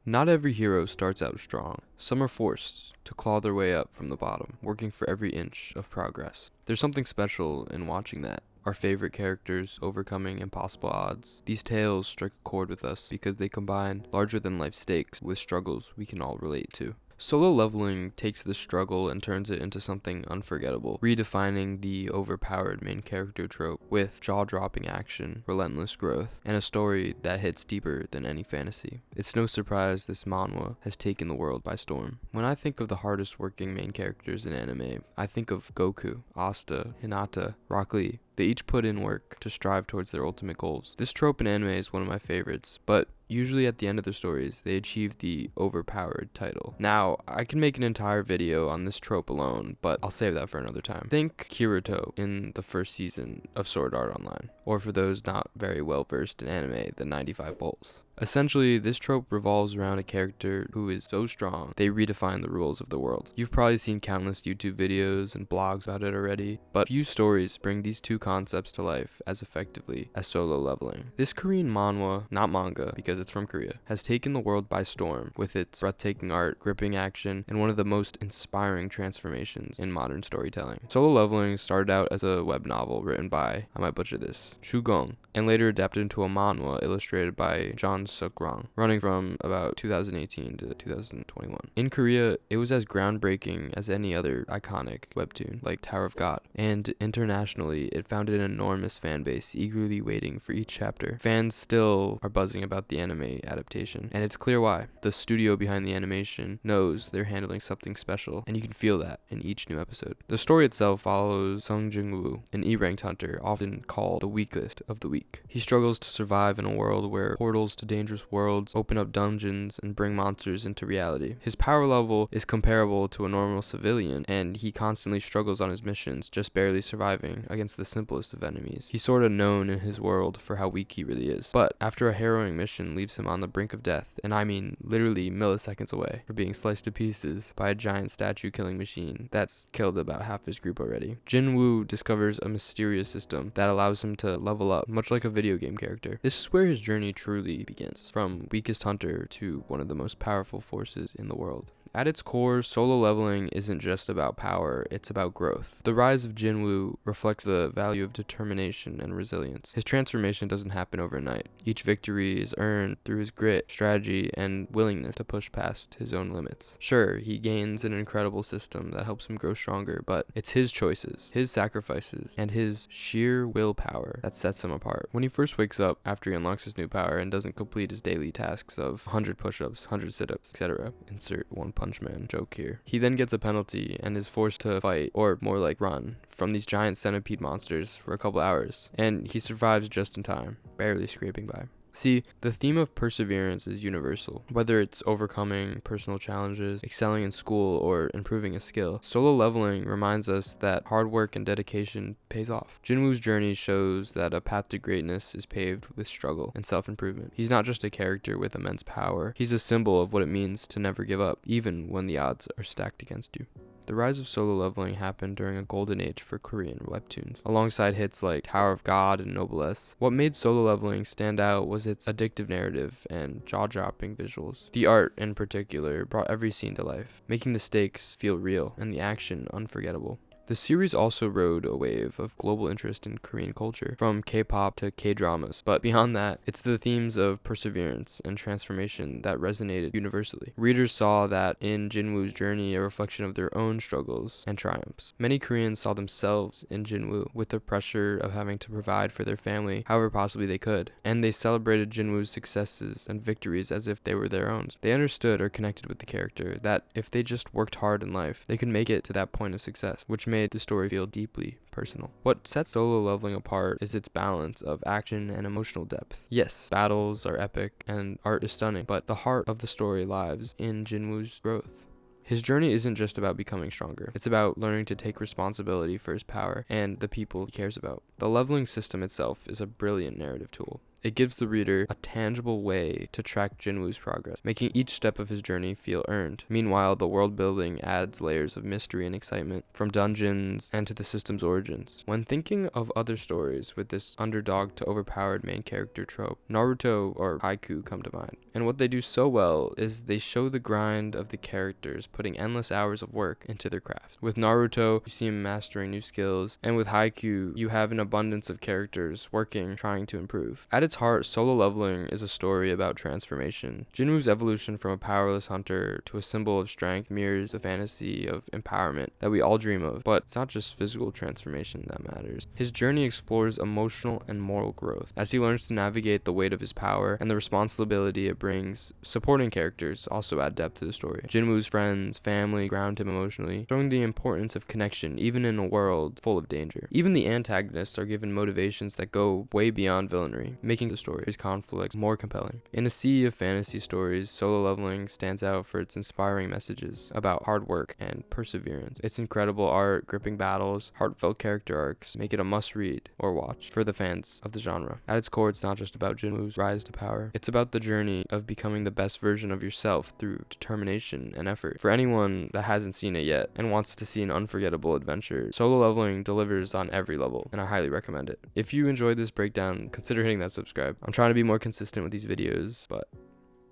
Not every hero starts out strong. Some are forced to claw their way up from the bottom, working for every inch of progress. There's something special in watching that. Our favorite characters overcoming impossible odds. These tales strike a chord with us because they combine larger than life stakes with struggles we can all relate to. Solo leveling takes the struggle and turns it into something unforgettable, redefining the overpowered main character trope with jaw-dropping action, relentless growth, and a story that hits deeper than any fantasy. It's no surprise this manhwa has taken the world by storm. When I think of the hardest working main characters in anime, I think of Goku, Asta, Hinata, Rock Lee. They each put in work to strive towards their ultimate goals. This trope in anime is one of my favorites, but usually at the end of their stories, they achieve the overpowered title. Now, I can make an entire video on this trope alone, but I'll save that for another time. Think Kirito in the first season of Sword Art Online, or for those not very well versed in anime, the 95 Bulls. Essentially, this trope revolves around a character who is so strong, they redefine the rules of the world. You've probably seen countless YouTube videos and blogs about it already, but few stories bring these two concepts to life as effectively as solo leveling. This Korean manhwa, not manga because it's from Korea, has taken the world by storm with its breathtaking art, gripping action, and one of the most inspiring transformations in modern storytelling. Solo leveling started out as a web novel written by, I might butcher this, Shugong, and later adapted into a manhwa illustrated by John Suk-rang, running from about 2018 to 2021. In Korea, it was as groundbreaking as any other iconic webtoon, like Tower of God, and internationally, it found an enormous fan base eagerly waiting for each chapter. Fans still are buzzing about the anime adaptation, and it's clear why. The studio behind the animation knows they're handling something special, and you can feel that in each new episode. The story itself follows Sung Jinwoo, an E-ranked hunter, often called the weakest of the weak. He struggles to survive in a world where portals to dangerous worlds open up dungeons and bring monsters into reality. His power level is comparable to a normal civilian, and he constantly struggles on his missions, just barely surviving against the simplest of enemies. He's sorta known in his world for how weak he really is. But after a harrowing mission leaves him on the brink of death, and I mean literally milliseconds away, for being sliced to pieces by a giant statue killing machine that's killed about half his group already, Jinwoo discovers a mysterious system that allows him to level up, much like a video game character. This is where his journey truly begins, from weakest hunter to one of the most powerful forces in the world. At its core, solo leveling isn't just about power, it's about growth. The rise of Jinwoo reflects the value of determination and resilience. His transformation doesn't happen overnight. Each victory is earned through his grit, strategy, and willingness to push past his own limits. Sure, he gains an incredible system that helps him grow stronger, but it's his choices, his sacrifices, and his sheer willpower that sets him apart. When he first wakes up after he unlocks his new power and doesn't complete his daily tasks of 100 push-ups, 100 sit-ups, etc., insert one Punch Man joke here. He then gets a penalty and is forced to fight, or more like run, from these giant centipede monsters for a couple hours, and he survives just in time, barely scraping by. See, the theme of perseverance is universal. Whether it's overcoming personal challenges, excelling in school, or improving a skill, solo leveling reminds us that hard work and dedication pays off. Jinwoo's journey shows that a path to greatness is paved with struggle and self-improvement. He's not just a character with immense power, he's a symbol of what it means to never give up, even when the odds are stacked against you. The rise of solo leveling happened during a golden age for Korean webtoons, alongside hits like Tower of God and Noblesse. What made solo leveling stand out was its addictive narrative and jaw-dropping visuals. The art, in particular, brought every scene to life, making the stakes feel real and the action unforgettable. The series also rode a wave of global interest in Korean culture, from K-pop to K-dramas, but beyond that, it's the themes of perseverance and transformation that resonated universally. Readers saw that in Jinwoo's journey a reflection of their own struggles and triumphs. Many Koreans saw themselves in Jinwoo, with the pressure of having to provide for their family however possibly they could, and they celebrated Jinwoo's successes and victories as if they were their own. They understood or connected with the character, that if they just worked hard in life, they could make it to that point of success, which made the story feel deeply personal. What sets solo leveling apart is its balance of action and emotional depth. Yes, battles are epic and art is stunning, but the heart of the story lies in Jinwoo's growth. His journey isn't just about becoming stronger. It's about learning to take responsibility for his power and the people he cares about. The leveling system itself is a brilliant narrative tool. It gives the reader a tangible way to track Jinwoo's progress, making each step of his journey feel earned. Meanwhile, the world building adds layers of mystery and excitement, from dungeons and to the system's origins. When thinking of other stories with this underdog to overpowered main character trope, Naruto or Haikyuu come to mind. And what they do so well is they show the grind of the characters putting endless hours of work into their craft. With Naruto, you see him mastering new skills, and with Haikyuu, you have an abundance of characters working, trying to improve. At its heart, Solo Leveling is a story about transformation. Jinwoo's evolution from a powerless hunter to a symbol of strength mirrors the fantasy of empowerment that we all dream of, but it's not just physical transformation that matters. His journey explores emotional and moral growth. As he learns to navigate the weight of his power and the responsibility it brings, supporting characters also add depth to the story. Jinwoo's friends, family ground him emotionally, showing the importance of connection even in a world full of danger. Even the antagonists are given motivations that go way beyond villainy, making the story's conflicts more compelling. In a sea of fantasy stories, Solo Leveling stands out for its inspiring messages about hard work and perseverance. Its incredible art, gripping battles, heartfelt character arcs make it a must-read or watch for the fans of the genre. At its core, it's not just about Jinwoo's rise to power. It's about the journey of becoming the best version of yourself through determination and effort. For anyone that hasn't seen it yet and wants to see an unforgettable adventure, Solo Leveling delivers on every level, and I highly recommend it. If you enjoyed this breakdown, consider hitting that subscribe. I'm trying to be more consistent with these videos, but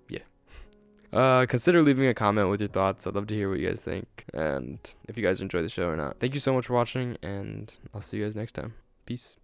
yeah. Consider leaving a comment with your thoughts. I'd love to hear what you guys think, and if you guys enjoy the show or not. Thank you so much for watching, and I'll see you guys next time. Peace.